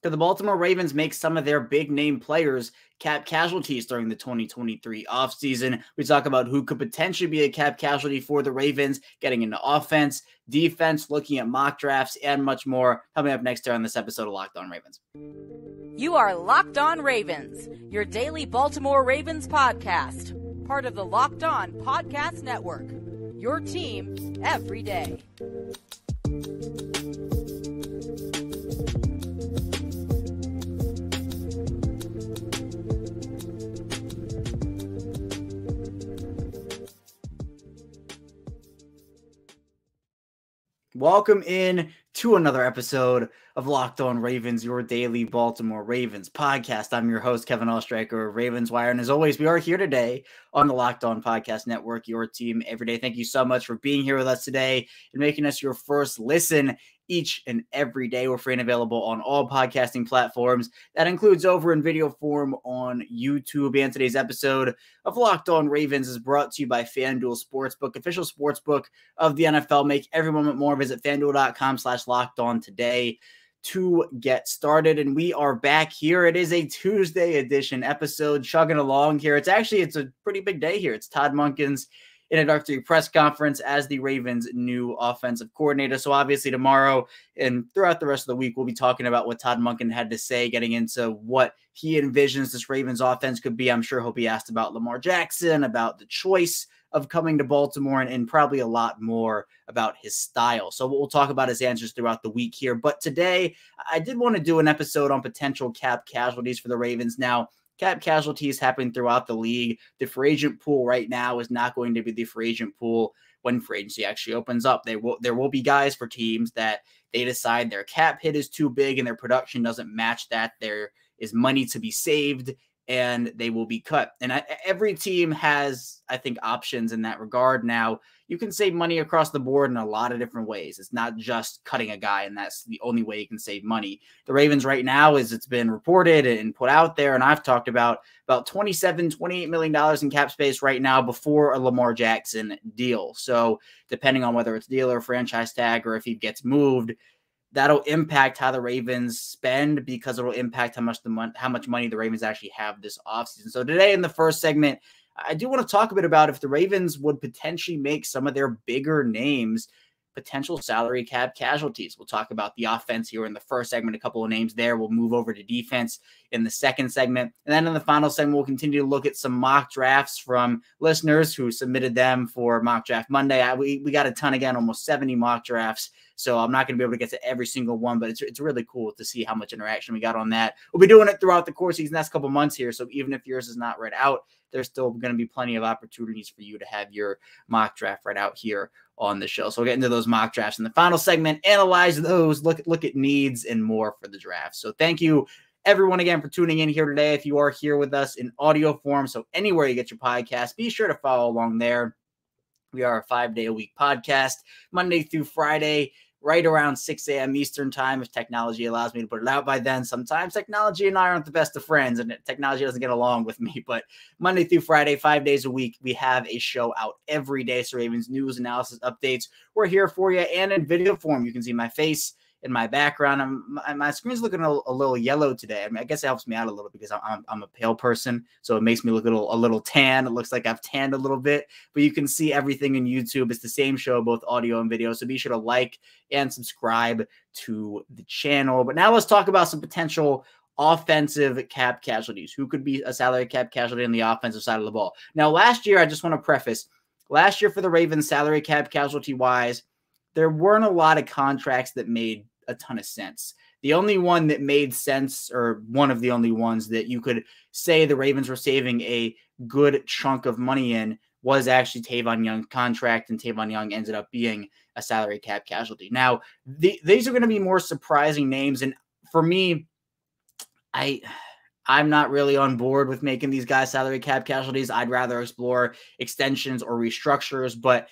Could the Baltimore Ravens make some of their big name players cap casualties during the 2023 offseason? We talk about who could potentially be a cap casualty for the Ravens, getting into offense, defense, looking at mock drafts, and much more. Coming up next here on this episode of Locked On Ravens. You are Locked On Ravens, your daily Baltimore Ravens podcast, part of the Locked On Podcast Network, your team every day. Welcome in to another episode of Locked On Ravens, your daily Baltimore Ravens podcast. I'm your host, Kevin Oestreicher of Ravens Wire. And as always, we are here today on the Locked On Podcast Network, your team every day. Thank you so much for being here with us today and making us your first listen each and every day. We're free and available on all podcasting platforms. That includes over in video form on YouTube. And today's episode of Locked On Ravens is brought to you by FanDuel Sportsbook, official sportsbook of the NFL. Make every moment more. Visit FanDuel.com/LockedOn today to get started. And we are back here. It is a Tuesday edition episode, chugging along here. It's a pretty big day here. It's Todd Monken's introductory press conference as the Ravens' new offensive coordinator. So obviously tomorrow and throughout the rest of the week, we'll be talking about what Todd Monken had to say, getting into what he envisions this Ravens offense could be. I'm sure he'll be asked about Lamar Jackson, about the choice of coming to Baltimore, and probably a lot more about his style. So we'll talk about his answers throughout the week here. But today, I did want to do an episode on potential cap casualties for the Ravens. Now, cap casualties happen throughout the league. The free agent pool right now is not going to be the free agent pool when free agency actually opens up. There will be guys for teams that they decide their cap hit is too big and their production doesn't match that. There is money to be saved, and they will be cut. And every team has, I think, options in that regard. Now, you can save money across the board in a lot of different ways. It's not just cutting a guy, and that's the only way you can save money. The Ravens right now, as it's been reported and put out there, and I've talked about $28 million in cap space right now before a Lamar Jackson deal. So depending on whether it's deal or franchise tag or if he gets moved, that'll impact how the Ravens spend, because it'll impact how much money the Ravens actually have this offseason. So today in the first segment, I do want to talk a bit about if the Ravens would potentially make some of their bigger names potential salary cap casualties. We'll talk about the offense here in the first segment, a couple of names there. We'll move over to defense in the second segment. And then in the final segment, we'll continue to look at some mock drafts from listeners who submitted them for Mock Draft Monday. We got a ton again, almost 70 mock drafts. So I'm not going to be able to get to every single one, but it's really cool to see how much interaction we got on that. We'll be doing it throughout the course of these next couple months here. So even if yours is not read out, there's still going to be plenty of opportunities for you to have your mock draft right out here on the show. So we'll get into those mock drafts in the final segment, analyze those, look at needs and more for the draft. So thank you everyone again for tuning in here today. If you are here with us in audio form, so anywhere you get your podcast, be sure to follow along there. We are a 5-day-a-week podcast, Monday through Friday, right around 6 a.m. Eastern time, if technology allows me to put it out by then. Sometimes technology and I aren't the best of friends, and technology doesn't get along with me. But Monday through Friday, 5 days a week, we have a show out every day. So Ravens news, analysis, updates, we're here for you. And in video form, you can see my face in my background. My screen's looking a little yellow today. I mean, I guess it helps me out a little because I'm a pale person, so it makes me look a little tan. It looks like I've tanned a little bit, but you can see everything in YouTube. It's the same show, both audio and video. So be sure to like and subscribe to the channel. But now let's talk about some potential offensive cap casualties. Who could be a salary cap casualty on the offensive side of the ball? Now, last year, I just want to preface, last year for the Ravens, salary cap casualty wise, there weren't a lot of contracts that made a ton of sense. The only one that made sense, or one of the only ones that you could say the Ravens were saving a good chunk of money in, was actually Tavon Young's contract, and Tavon Young ended up being a salary cap casualty. Now, these are going to be more surprising names, and for me, I'm not really on board with making these guys salary cap casualties. I'd rather explore extensions or restructures, but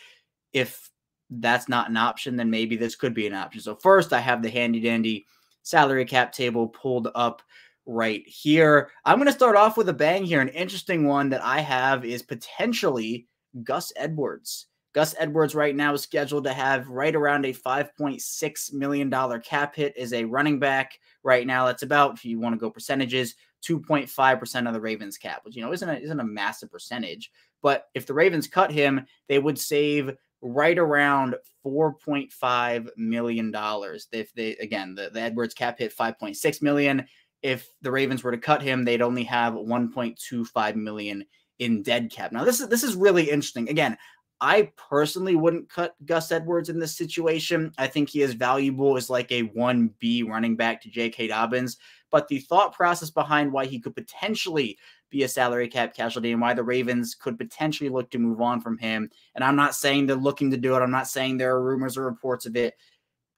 if that's not an option, then maybe this could be an option. So first, I have the handy dandy salary cap table pulled up right here. I'm going to start off with a bang here. An interesting one that I have is potentially Gus Edwards. Gus Edwards right now is scheduled to have right around a $5.6 million cap hit as a running back right now. That's about, if you want to go percentages, 2.5% of the Ravens cap, which, isn't a massive percentage. But if the Ravens cut him, they would save right around $4.5 million. If the Edwards cap hit $5.6 million. If the Ravens were to cut him, they'd only have $1.25 million in dead cap. Now, this is really interesting. Again, I personally wouldn't cut Gus Edwards in this situation. I think he is valuable as like a 1B running back to J.K. Dobbins. But the thought process behind why he could potentially be a salary cap casualty and why the Ravens could potentially look to move on from him. And I'm not saying they're looking to do it. I'm not saying there are rumors or reports of it.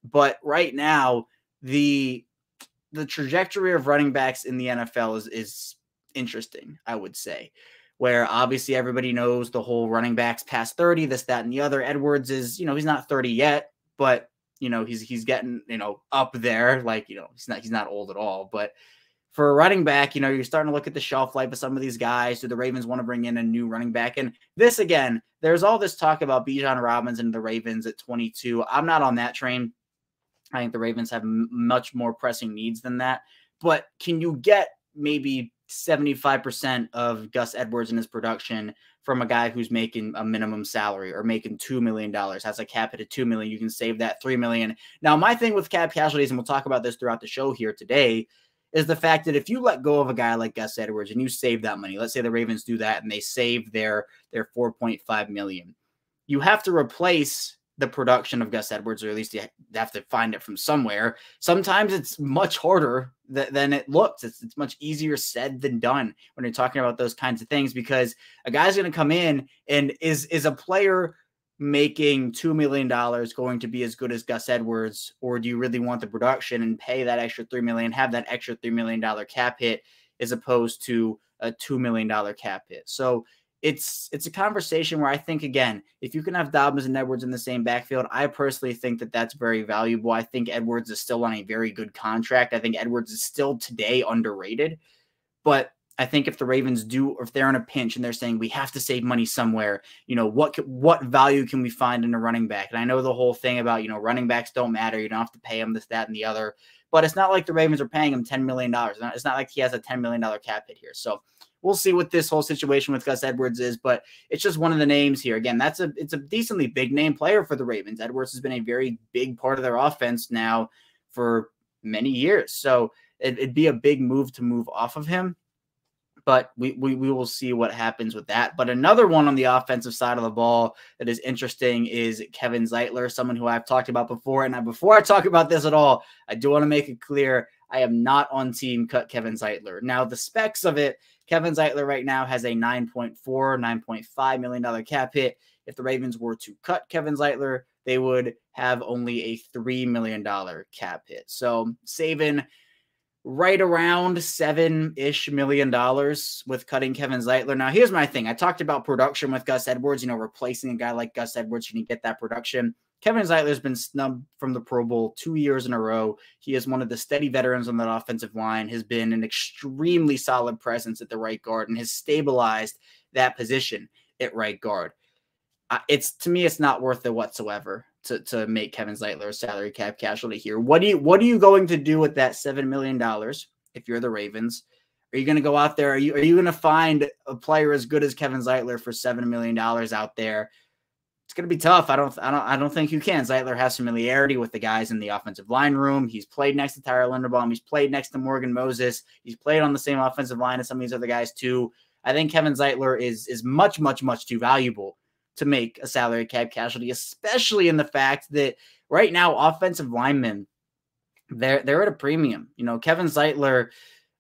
But right now, the trajectory of running backs in the NFL is interesting, I would say, where obviously everybody knows the whole running backs past 30, this, that, and the other. Edwards is, he's not 30 yet, but, he's getting, up there. Like, he's not old at all. But for a running back, you're starting to look at the shelf life of some of these guys. Do the Ravens want to bring in a new running back? And this, again, there's all this talk about Bijan Robinson and the Ravens at 22. I'm not on that train. I think the Ravens have much more pressing needs than that. But can you get maybe 75% of Gus Edwards in his production from a guy who's making a minimum salary or making $2 million, has a cap hit of $2 million? You can save that $3 million. Now, my thing with cap casualties, and we'll talk about this throughout the show here today, is the fact that if you let go of a guy like Gus Edwards and you save that money, let's say the Ravens do that and they save their $4.5 million, you have to replace the production of Gus Edwards, or at least you have to find it from somewhere. Sometimes it's much harder than it looks. It's much easier said than done when you're talking about those kinds of things, because a guy's going to come in and is a player making $2 million going to be as good as Gus Edwards, or do you really want the production and pay that extra $3 million, have that extra $3 million cap hit as opposed to a $2 million cap hit? So it's a conversation where I think, again, if you can have Dobbins and Edwards in the same backfield, I personally think that that's very valuable. I think Edwards is still on a very good contract. I think Edwards is still today underrated, but I think if the Ravens do, or if they're in a pinch and they're saying we have to save money somewhere, what value can we find in a running back? And I know the whole thing about, running backs don't matter. You don't have to pay them this, that, and the other, but it's not like the Ravens are paying him $10 million. It's not like he has a $10 million cap hit here. So we'll see what this whole situation with Gus Edwards is, but it's just one of the names here. Again, it's a decently big name player for the Ravens. Edwards has been a very big part of their offense now for many years. So it'd be a big move to move off of him, but we will see what happens with that. But another one on the offensive side of the ball that is interesting is Kevin Zeitler, someone who I've talked about before. And before I talk about this at all, I do want to make it clear, I am not on team cut Kevin Zeitler. Now, the specs of it, Kevin Zeitler right now has a $9.5 million cap hit. If the Ravens were to cut Kevin Zeitler, they would have only a $3 million cap hit. So saving right around $7-ish million with cutting Kevin Zeitler. Now, here's my thing. I talked about production with Gus Edwards, replacing a guy like Gus Edwards. You can get that production. Kevin Zeitler has been snubbed from the Pro Bowl 2 years in a row. He is one of the steady veterans on that offensive line, has been an extremely solid presence at the right guard, and has stabilized that position at right guard. To me, it's not worth it whatsoever to make Kevin Zeitler a salary cap casualty here. What are you going to do with that $7 million if you're the Ravens? Are you going to go out there? Are you going to find a player as good as Kevin Zeitler for $7 million out there? It's going to be tough. I don't think you can. Zeitler has familiarity with the guys in the offensive line room. He's played next to Tyler Linderbaum. He's played next to Morgan Moses. He's played on the same offensive line as some of these other guys too. I think Kevin Zeitler is much, much, much too valuable to make a salary cap casualty, especially in the fact that right now offensive linemen, they're at a premium. Kevin Zeitler,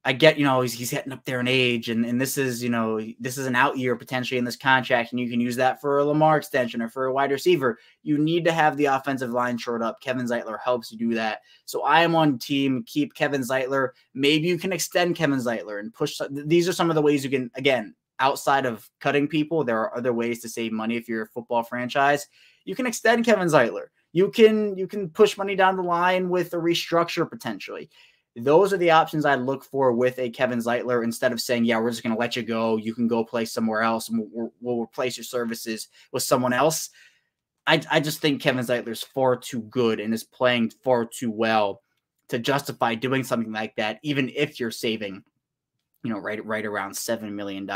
I get, he's getting up there in age, and this is an out year potentially in this contract, and you can use that for a Lamar extension or for a wide receiver. You need to have the offensive line shored up. Kevin Zeitler helps you do that. So I am on team keep Kevin Zeitler. Maybe you can extend Kevin Zeitler and push. These are some of the ways you can, again, outside of cutting people, there are other ways to save money if you're a football franchise. You can extend Kevin Zeitler. You can push money down the line with a restructure potentially. Those are the options I look for with a Kevin Zeitler, instead of saying, yeah, we're just going to let you go. You can go play somewhere else, and we'll replace your services with someone else. I just think Kevin Zeitler's far too good and is playing far too well to justify doing something like that, even if you're saving, right around $7 million.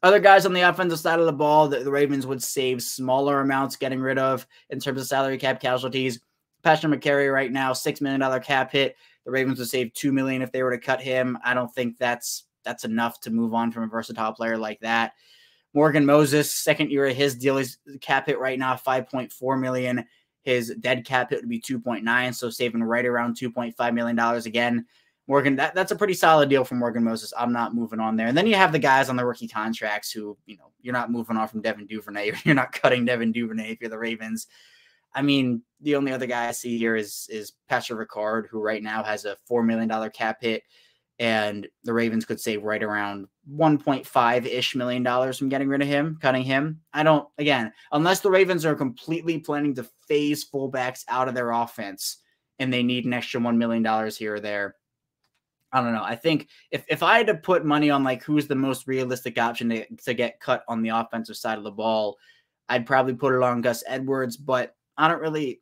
Other guys on the offensive side of the ball that the Ravens would save smaller amounts getting rid of in terms of salary cap casualties. Patrick McCary right now, $6 million cap hit. The Ravens would save $2 million if they were to cut him. I don't think that's enough to move on from a versatile player like that. Morgan Moses, second year of his deal, is cap hit right now, $5.4 million. His dead cap hit would be 2.9, so saving right around $2.5 million again. Morgan, that's a pretty solid deal for Morgan Moses. I'm not moving on there. And then you have the guys on the rookie contracts who, you're not moving on from Devin Duvernay. You're not cutting Devin Duvernay if you're the Ravens. I mean, the only other guy I see here is Patrick Ricard, who right now has a $4 million cap hit. And the Ravens could save right around $1.5-ish million from getting rid of him, cutting him. Unless the Ravens are completely planning to phase fullbacks out of their offense and they need an extra $1 million here or there, I don't know. I think if I had to put money on like who's the most realistic option to get cut on the offensive side of the ball, I'd probably put it on Gus Edwards, but I don't really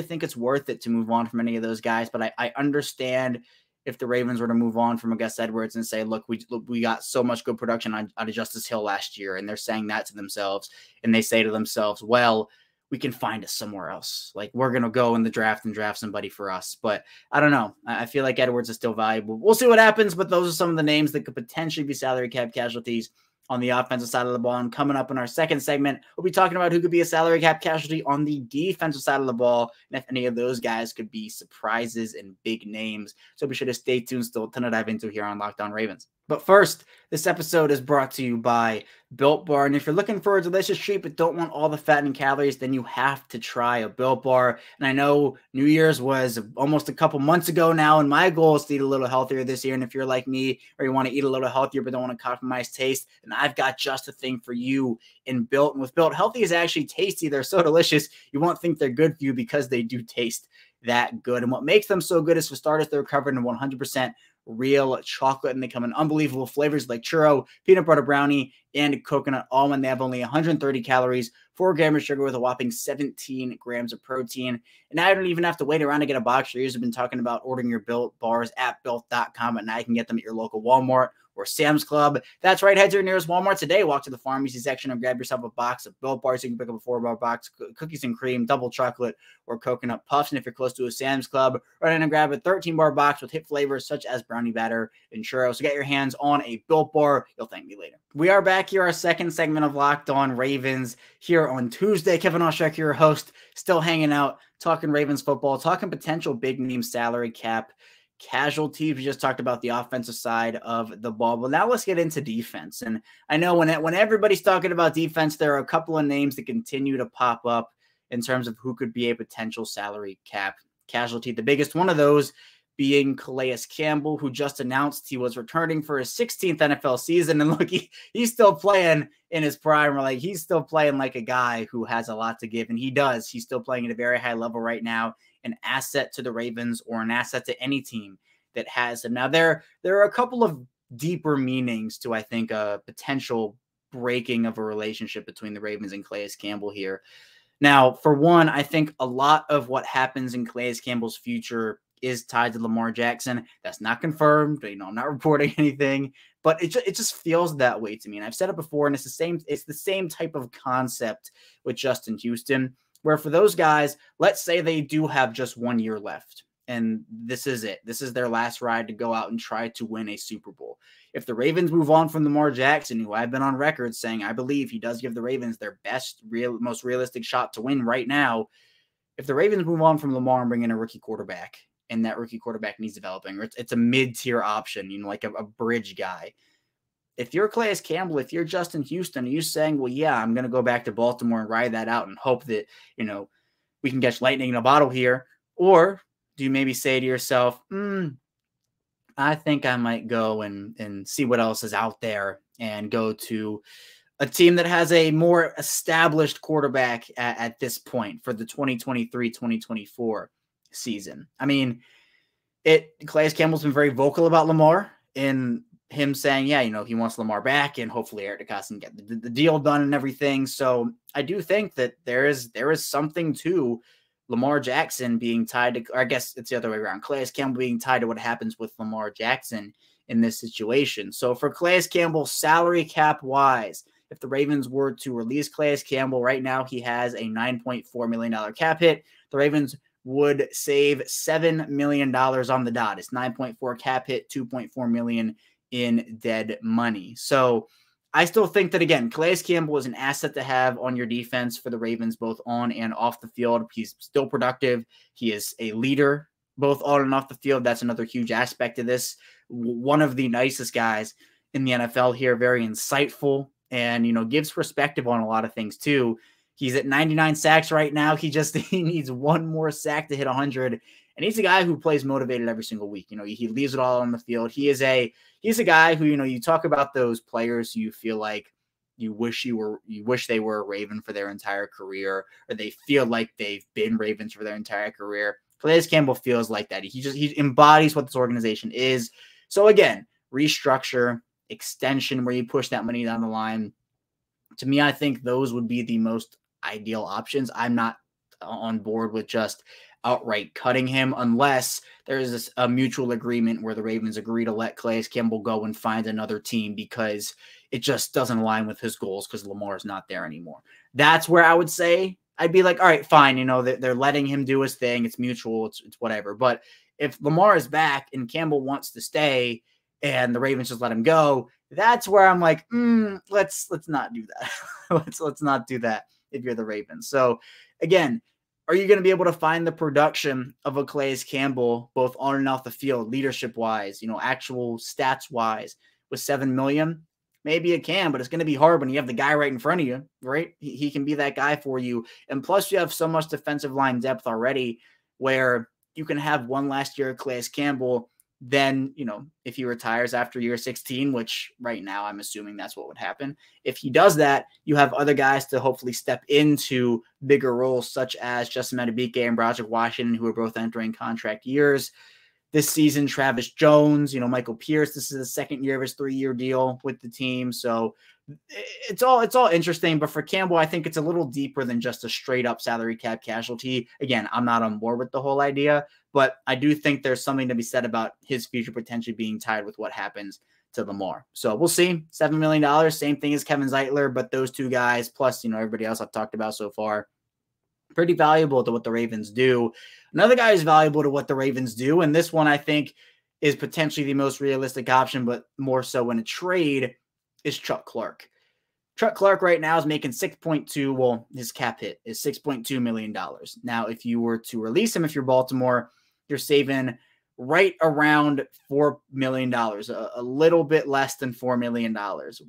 think it's worth it to move on from any of those guys. But I understand if the Ravens were to move on from Gus Edwards and say, look, we got so much good production out of Justice Hill last year, and they're saying that to themselves, and they say to themselves, well, we can find us somewhere else. Like, we're going to go in the draft and draft somebody for us. But I don't know. I feel like Edwards is still valuable. We'll see what happens, but those are some of the names that could potentially be salary cap casualties on the offensive side of the ball. And coming up in our second segment, we'll be talking about who could be a salary cap casualty on the defensive side of the ball, and if any of those guys could be surprises and big names. So be sure to stay tuned. Still a ton to dive into here on Locked On Ravens. But first, this episode is brought to you by Built Bar. And if you're looking for a delicious treat but don't want all the fat and calories, then you have to try a Built Bar. And I know New Year's was almost a couple months ago now, and my goal is to eat a little healthier this year. And if you're like me, or you want to eat a little healthier but don't want to compromise taste, then I've got just the thing for you in Built. And with Built, healthy is actually tasty. They're so delicious, you won't think they're good for you because they do taste that good. And what makes them so good is, for starters, they're covered in 100% real chocolate, and they come in unbelievable flavors like churro, peanut butter brownie, and coconut almond. They have only 130 calories, 4 grams of sugar with a whopping 17 grams of protein. And now you don't even have to wait around to get a box. Your ears have been talking about ordering your Built bars at built.com, and now you can get them at your local Walmart or Sam's Club. That's right. Head to your nearest Walmart today. Walk to the pharmacy section and grab yourself a box of Built bars. You can pick up a 4-bar box, cookies and cream, double chocolate, or coconut puffs. And if you're close to a Sam's Club, run in and grab a 13-bar box with hit flavors such as brownie batter and churros. So get your hands on a Built bar. You'll thank me later. We are back here, our second segment of Locked On Ravens here on Tuesday. Kevin Ostrek, your host, still hanging out, talking Ravens football, talking potential big name salary cap casualties. We just talked about the offensive side of the ball, but now let's get into defense. And I know when everybody's talking about defense, there are a couple of names that continue to pop up in terms of who could be a potential salary cap casualty. The biggest one of those being Calais Campbell, who just announced he was returning for his 16th NFL season. And look, he's still playing in his prime. Like, he's still playing like a guy who has a lot to give, and he does. He's still playing at a very high level right now, an asset to the Ravens or an asset to any team that has him. Now, there are a couple of deeper meanings to, I think, a potential breaking of a relationship between the Ravens and Calais Campbell here. Now, for one, I think a lot of what happens in Calais Campbell's future is tied to Lamar Jackson. That's not confirmed. I'm not reporting anything, but it just feels that way to me. And I've said it before, and it's the same type of concept with Justin Houston, where for those guys, let's say they do have just 1 year left, and this is it. This is their last ride to go out and try to win a Super Bowl. If the Ravens move on from Lamar Jackson, who I've been on record saying I believe he does give the Ravens their most realistic shot to win right now, if the Ravens move on from Lamar and bring in a rookie quarterback, and that rookie quarterback needs developing, or it's a mid-tier option, like a bridge guy. If you're Calais Campbell, if you're Justin Houston, are you saying, well, yeah, I'm going to go back to Baltimore and ride that out and hope that, we can catch lightning in a bottle here? Or do you maybe say to yourself, I think I might go and see what else is out there and go to a team that has a more established quarterback at this point for the 2023-2024 season? I mean, Calais Campbell's been very vocal about Lamar in him saying, yeah, he wants Lamar back, and hopefully Eric DeCosta can get the deal done and everything. So I do think that there is something to Lamar Jackson being tied to, or I guess it's the other way around, Calais Campbell being tied to what happens with Lamar Jackson in this situation. So for Calais Campbell, salary cap wise, if the Ravens were to release Calais Campbell right now, he has a $9.4 million cap hit. The Ravens would save $7 million on the dot. It's 9.4 cap hit, 2.4 million in dead money. So I still think that, again, Calais Campbell is an asset to have on your defense for the Ravens, both on and off the field. He's still productive. He is a leader, both on and off the field. That's another huge aspect of this. One of the nicest guys in the NFL here, very insightful, and, gives perspective on a lot of things too. He's at 99 sacks right now. He needs one more sack to hit 100. And he's a guy who plays motivated every single week. He leaves it all on the field. He's a guy who, you talk about those players who you feel like you wish they were a Raven for their entire career, or they feel like they've been Ravens for their entire career. Calais Campbell feels like that. He embodies what this organization is. So again, restructure, extension, where you push that money down the line. To me, I think those would be the most ideal options. I'm not on board with just outright cutting him unless there is a mutual agreement where the Ravens agree to let Calais Campbell go and find another team because it just doesn't align with his goals because Lamar is not there anymore. That's where I would say I'd be like, all right, fine. They're letting him do his thing. It's mutual. It's whatever. But if Lamar is back and Campbell wants to stay and the Ravens just let him go, that's where I'm like, let's not do that. let's not do that if you're the Ravens. So again, are you going to be able to find the production of a Calais Campbell, both on and off the field, leadership wise, actual stats wise, with $7 million? Maybe it can, but it's going to be hard when you have the guy right in front of you, right? He can be that guy for you. And plus you have so much defensive line depth already where you can have one last year of Calais Campbell. Then, if he retires after year 16, which right now I'm assuming that's what would happen. If he does that, you have other guys to hopefully step into bigger roles, such as Justin Madubuike and Broderick Washington, who are both entering contract years this season. Travis Jones, Michael Pierce, this is the second year of his 3-year deal with the team. So it's all interesting. But for Campbell, I think it's a little deeper than just a straight up salary cap casualty. Again, I'm not on board with the whole idea, but I do think there's something to be said about his future potentially being tied with what happens to Lamar. So we'll see. $7 million, same thing as Kevin Zeitler, but those two guys, plus, everybody else I've talked about so far, pretty valuable to what the Ravens do. Another guy is valuable to what the Ravens do, and this one I think is potentially the most realistic option, but more so in a trade, is Chuck Clark. Chuck Clark right now is making 6.2. Well, his cap hit is $6.2 million. Now, if you were to release him, if you're Baltimore, you're saving right around $4 million, a little bit less than $4 million,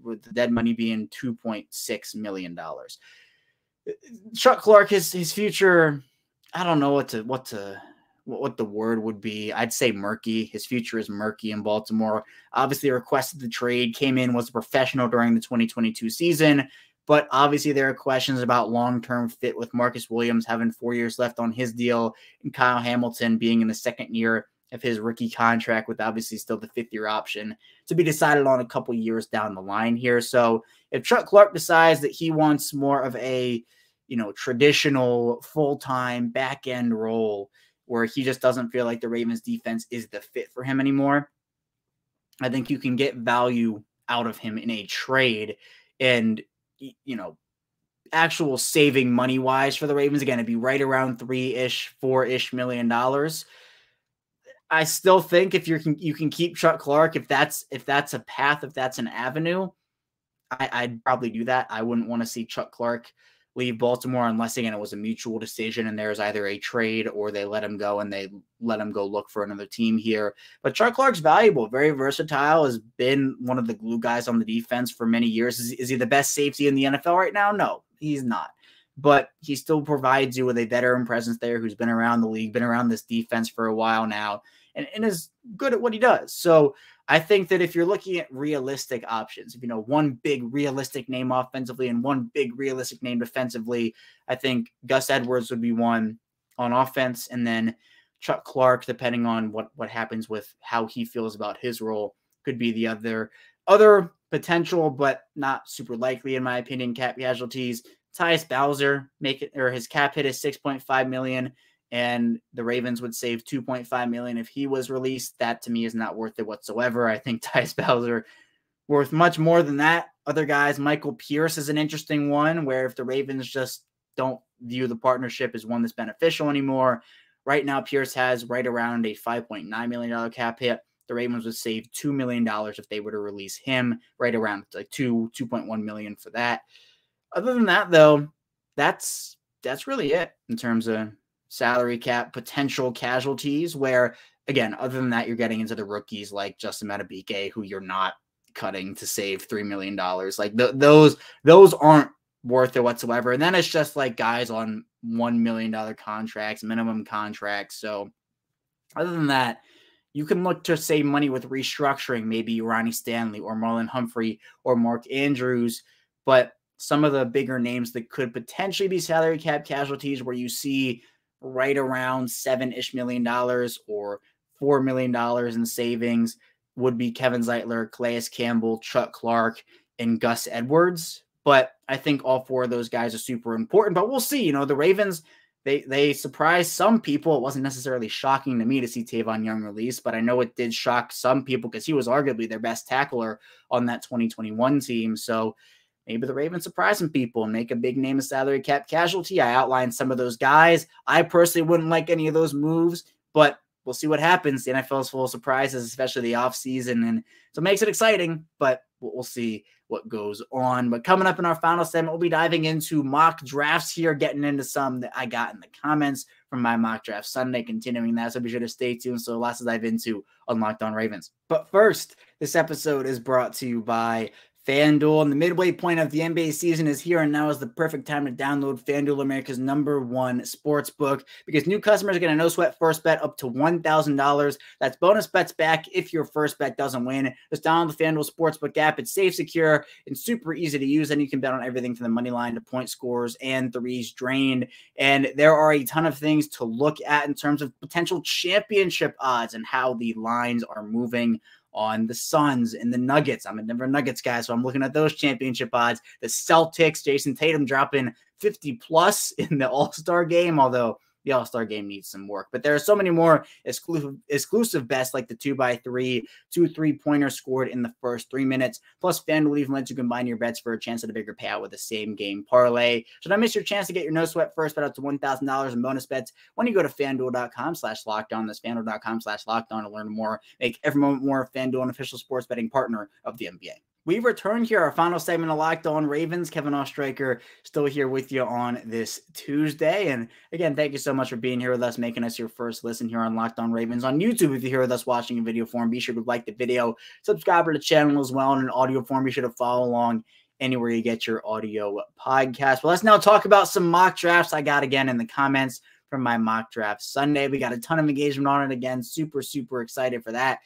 with the dead money being $2.6 million. Chuck Clark, his future, I don't know what the word would be. I'd say murky. His future is murky in Baltimore. Obviously requested the trade, came in, was a professional during the 2022 season, but obviously there are questions about long-term fit with Marcus Williams having 4 years left on his deal and Kyle Hamilton being in the second year of his rookie contract with obviously still the 5th-year option to be decided on a couple years down the line here. So if Chuck Clark decides that he wants more of a, traditional full-time back-end role where he just doesn't feel like the Ravens defense is the fit for him anymore, I think you can get value out of him in a trade and, actual saving money-wise for the Ravens. Again, it'd be right around $4 million. I still think if you can keep Chuck Clark, if that's a path, if that's an avenue, I'd probably do that. I wouldn't want to see Chuck Clark leave Baltimore unless, again, it was a mutual decision and there's either a trade or they let him go and they let him go look for another team here. But Chuck Clark's valuable, very versatile, has been one of the glue guys on the defense for many years. Is he the best safety in the NFL right now? No, he's not. But he still provides you with a veteran presence there who's been around the league, been around this defense for a while now, and is good at what he does. So I think that if you're looking at realistic options, one big realistic name offensively and one big realistic name defensively, I think Gus Edwards would be one on offense, and then Chuck Clark, depending on what happens with how he feels about his role, could be the other potential, but not super likely in my opinion, cap casualties. Tyus Bowser his cap hit is $6.5 million, and the Ravens would save $2.5 million if he was released. That to me is not worth it whatsoever. I think Tyus Bowser worth much more than that. Other guys, Michael Pierce is an interesting one, where if the Ravens just don't view the partnership as one that's beneficial anymore, right now Pierce has right around a $5.9 million cap hit. The Ravens would save $2 million if they were to release him, right around like $2.1 million for that. Other than that, though, that's really it in terms of salary cap potential casualties, where, again, other than that, you're getting into the rookies like Justin Madubuike, who you're not cutting to save $3 million. Like those aren't worth it whatsoever. And then it's just like guys on $1 million contracts, minimum contracts. So other than that, you can look to save money with restructuring, maybe Ronnie Stanley or Marlon Humphrey or Mark Andrews. But some of the bigger names that could potentially be salary cap casualties, where you see right around $7-ish million or $4 million in savings, would be Kevin Zeitler, Calais Campbell, Chuck Clark, and Gus Edwards. But I think all four of those guys are super important. But we'll see. You know, the Ravens, they surprised some people. It wasn't necessarily shocking to me to see Tavon Young release, but I know it did shock some people because he was arguably their best tackler on that 2021 team. So maybe the Ravens surprise some people and make a big name of salary cap casualty. I outlined some of those guys. I personally wouldn't like any of those moves, but we'll see what happens. The NFL is full of surprises, especially the offseason, and so it makes it exciting, but we'll see what goes on. But coming up in our final segment, we'll be diving into mock drafts here, getting into some that I got in the comments from my mock draft Sunday, continuing that, so be sure to stay tuned. So lots to dive into on Locked On Ravens. But first, this episode is brought to you by FanDuel, and the midway point of the NBA season is here, and now is the perfect time to download FanDuel, America's #1 sports book, because new customers get a no-sweat first bet up to $1,000. That's bonus bets back if your first bet doesn't win. Just download the FanDuel Sportsbook app. It's safe, secure, and super easy to use, and you can bet on everything from the money line to point scores and threes drained. And there are a ton of things to look at in terms of potential championship odds and how the lines are moving on the Suns and the Nuggets. I'm a Denver Nuggets guy, so I'm looking at those championship odds. The Celtics, Jason Tatum dropping 50+ in the All-Star game, although the All-Star game needs some work. But there are so many more exclusive bets, like the 2x3, 2 3-pointers scored in the first 3 minutes. Plus, FanDuel even lets you combine your bets for a chance at a bigger payout with the same game parlay. So don't miss your chance to get your no-sweat first bet up to $1,000 in bonus bets when you go to FanDuel.com/lockedon. That's FanDuel.com/lockedon to learn more. Make every moment more. FanDuel, an official sports betting partner of the NBA. We return here, our final segment of Locked On Ravens. Kevin Oestreicher still here with you on this Tuesday. And again, thank you so much for being here with us, making us your first listen here on Locked On Ravens. On YouTube, if you're here with us watching in video form, be sure to like the video, subscribe to the channel as well. In an audio form, be sure to follow along anywhere you get your audio podcast. But let's now talk about some mock drafts I got again in the comments from my mock draft Sunday. We got a ton of engagement on it again. Super, super excited for that.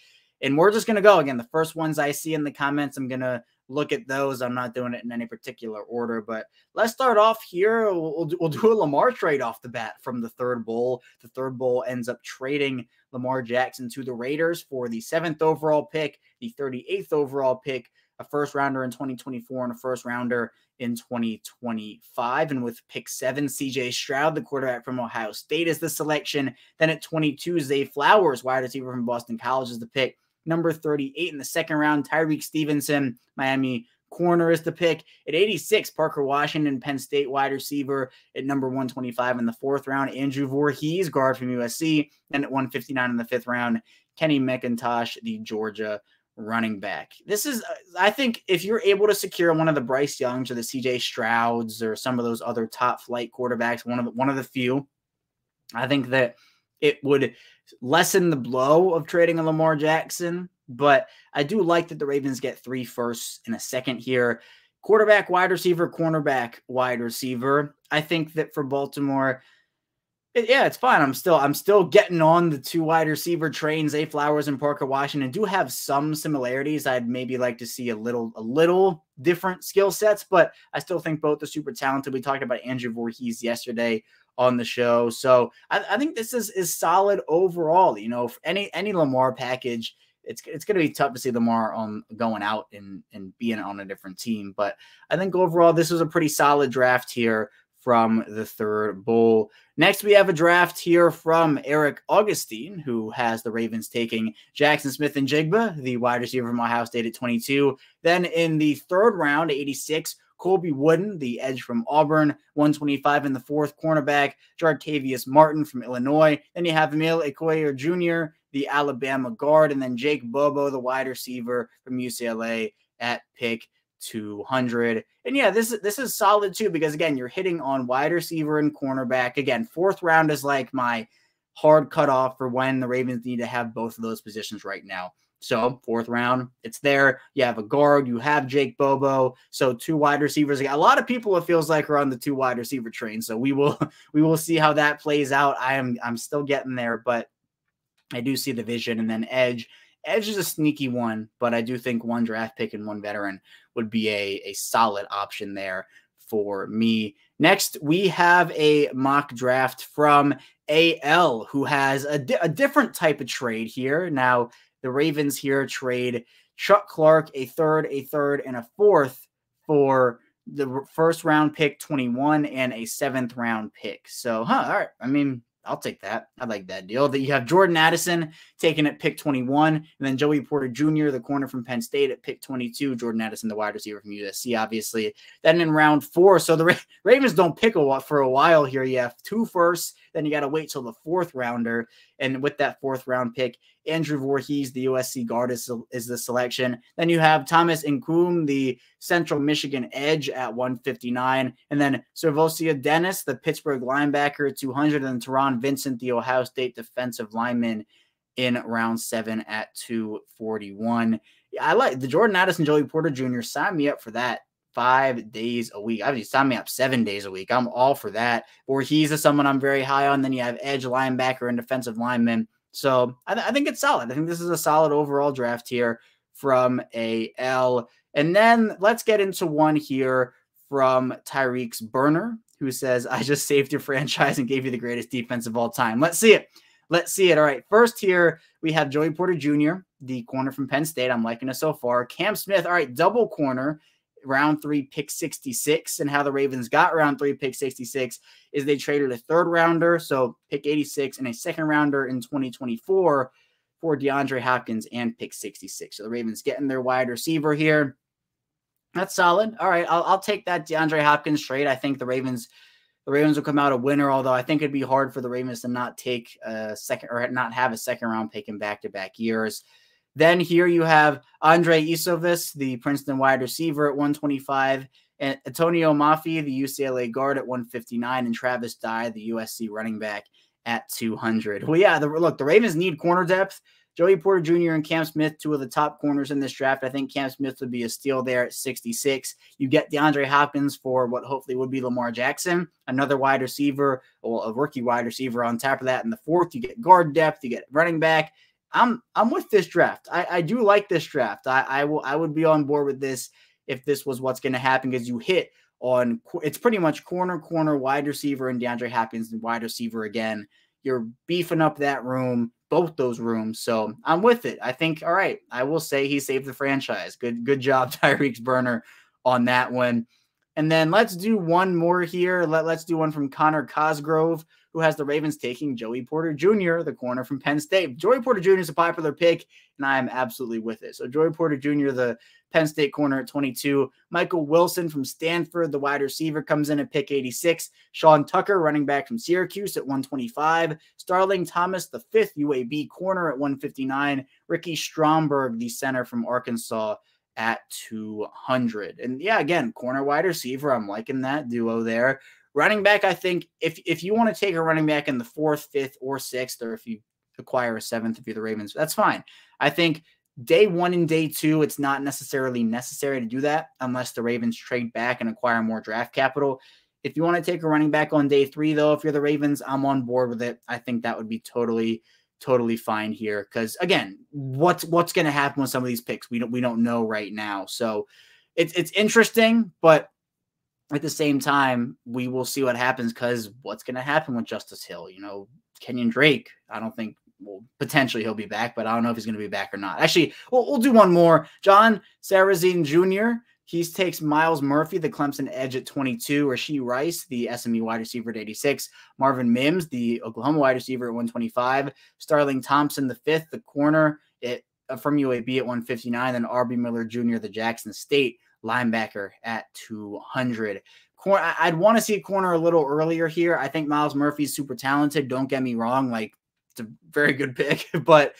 And we're just going to go again. The first ones I see in the comments, I'm going to look at those. I'm not doing it in any particular order, but let's start off here. We'll do a Lamar trade off the bat from the third bowl. The third bowl ends up trading Lamar Jackson to the Raiders for the 7th overall pick, the 38th overall pick, a first rounder in 2024, and a first rounder in 2025. And with pick 7, CJ Stroud, the quarterback from Ohio State, is the selection. Then at 22, Zay Flowers, wide receiver from Boston College, is the pick. Number 38 in the second round, Tyreek Stevenson, Miami corner, is the pick. At 86, Parker Washington, Penn State wide receiver. At number 125 in the 4th round, Andrew Voorhees, guard from USC. And at 159 in the 5th round, Kenny McIntosh, the Georgia running back. This is, I think, if you're able to secure one of the Bryce Youngs or the CJ Strouds or some of those other top flight quarterbacks, one of the few, I think that it would lessen the blow of trading a Lamar Jackson. But I do like that the Ravens get 3 firsts and a second here. Quarterback, wide receiver, cornerback, wide receiver. I think that for Baltimore, it's fine. I'm still getting on the 2 wide receiver trains. Zay Flowers and Parker Washington do have some similarities. I'd maybe like to see a little different skill sets, but I still think both are super talented. We talked about Andrew Voorhees yesterday on the show. So I think this is solid overall. You know, if any Lamar package it's going to be tough to see Lamar going out and being on a different team. But I think overall, this was a pretty solid draft here from the third bowl. Next, we have a draft here from Eric Augustine, who has the Ravens taking Jackson Smith-Njigba, the wide receiver from Ohio State at 22. Then in the third round, 86, Colby Wooden, the edge from Auburn, 125 in the fourth, cornerback, Jartavius Martin from Illinois. Then you have Emil Ecoyer Jr., the Alabama guard, and then Jake Bobo, the wide receiver from UCLA at pick 200. And yeah, this is solid too, because again, you're hitting on wide receiver and cornerback. Again, fourth round is like my hard cutoff for when the Ravens need to have both of those positions right now. So fourth round, it's there. You have a guard, you have Jake Bobo. So two wide receivers. A lot of people, it feels like, are on the two wide receiver train. So we will see how that plays out. I'm still getting there, but I do see the vision. And then edge is a sneaky one, but I do think one draft pick and one veteran would be a solid option there for me. Next, we have a mock draft from AL, who has a different type of trade here. Now, the Ravens here trade Chuck Clark, a third, and a fourth for the first round pick 21 and a seventh round pick. So, all right. I mean, I'll take that. I like that deal. That you have Jordan Addison taken at pick 21, and then Joey Porter Jr., the corner from Penn State, at pick 22. Jordan Addison, the wide receiver from USC, obviously. Then in round 4, so the Ravens don't pick for a while here. You have 2 firsts, then you got to wait till the 4th rounder. And with that 4th round pick, Andrew Voorhees, the USC guard, is the selection. Then you have Thomas Nkum, the Central Michigan edge, at 159. And then Servosia Dennis, the Pittsburgh linebacker, at 200. And Teron Vincent, the Ohio State defensive lineman, in round 7 at 241. I like the Jordan Addison, Joey Porter Jr. Sign me up for that 5 days a week. I mean, sign me up 7 days a week. I'm all for that. Voorhees is someone I'm very high on. Then you have edge, linebacker, and defensive lineman. So I think it's solid. I think this is a solid overall draft here from AL. And then let's get into one here from Tyreek's Burner, who says, I just saved your franchise and gave you the greatest defense of all time. Let's see it. All right. First here, we have Joey Porter Jr., the corner from Penn State. I'm liking it so far. Cam Smith. All right. Double corner. Round 3, pick 66, and how the Ravens got round 3, pick 66 is they traded a 3rd rounder, so pick 86, and a 2nd rounder in 2024 for DeAndre Hopkins and pick 66. So the Ravens getting their wide receiver here. That's solid. All right, I'll take that DeAndre Hopkins trade. I think the Ravens will come out a winner, although I think it'd be hard for the Ravens to not take a second or not have a 2nd round pick in back-to-back years. Then here you have Andre Isovis, the Princeton wide receiver, at 125, and Antonio Mafi, the UCLA guard, at 159, and Travis Dye, the USC running back, at 200. Well, yeah, the Ravens need corner depth. Joey Porter Jr. and Cam Smith, 2 of the top corners in this draft. I think Cam Smith would be a steal there at 66. You get DeAndre Hopkins for what hopefully would be Lamar Jackson, another wide receiver, or a rookie wide receiver on top of that. In the 4th, you get guard depth, you get running back. I'm with this draft. I do like this draft. I would be on board with this if this was what's going to happen, because you hit on, it's pretty much corner, wide receiver, and DeAndre Hopkins and wide receiver again. You're beefing up that room, both those rooms. So I'm with it. I think, all right, I will say he saved the franchise. Good job, Tyreek's Burner, on that one. And then let's do one more here. Let's do one from Connor Cosgrove, who has the Ravens taking Joey Porter Jr., the corner from Penn State. Joey Porter Jr. is a popular pick, and I am absolutely with it. So Joey Porter Jr., the Penn State corner at 22. Michael Wilson from Stanford, the wide receiver, comes in at pick 86. Sean Tucker, running back from Syracuse, at 125. Starling Thomas, the 5th UAB corner, at 159. Ricky Stromberg, the center from Arkansas, at 200. And yeah, again, corner wide receiver, I'm liking that duo there. Running back, I think if you want to take a running back in the 4th, 5th, or 6th, or if you acquire a 7th if you're the Ravens, that's fine. I think day 1 and day 2, it's not necessarily necessary to do that unless the Ravens trade back and acquire more draft capital. If you want to take a running back on day 3, though, if you're the Ravens, I'm on board with it. I think that would be totally fine here, because again, what's going to happen with some of these picks, we don't know right now. So it's interesting, but at the same time, we will see what happens, because what's going to happen with Justice Hill? Kenyon Drake, I don't think well, potentially he'll be back, but I don't know if he's going to be back or not. Actually, we'll do one more. John Sarrazin Jr., he takes Miles Murphy, the Clemson edge at 22, Rashee Rice, the SMU wide receiver at 86, Marvin Mims, the Oklahoma wide receiver at 125, Starling Thompson, the fifth, the corner from UAB at 159, then R.B. Miller Jr., the Jackson State linebacker at 200. I'd want to see a corner a little earlier here. I think Miles Murphy's super talented. Don't get me wrong. Like, it's a very good pick, but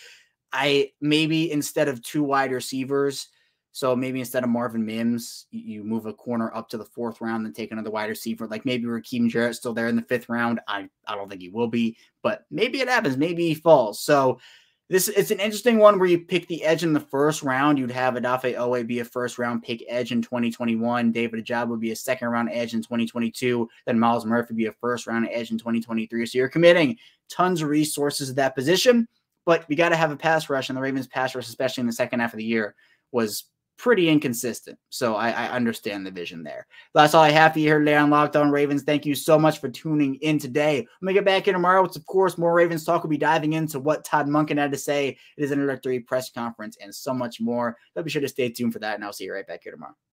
maybe instead of 2 wide receivers, so maybe instead of Marvin Mims, you move a corner up to the 4th round and take another wide receiver. Like maybe Raheem Jarrett's still there in the 5th round. I don't think he will be, but maybe it happens. Maybe he falls. So it's an interesting one where you pick the edge in the 1st round. You'd have Odafe Owe be a 1st-round pick edge in 2021. David Ajabo would be a 2nd-round edge in 2022. Then Miles Murphy would be a 1st-round edge in 2023. So you're committing tons of resources to that position, but you got to have a pass rush, and the Ravens pass rush, especially in the second half of the year, was pretty inconsistent. So I understand the vision there. That's all I have for you here today on Locked On Ravens. Thank you so much for tuning in today. When we get back in tomorrow, it's of course more Ravens talk. We'll be diving into what Todd Monken had to say at his introductory press conference and so much more. But be sure to stay tuned for that, and I'll see you right back here tomorrow.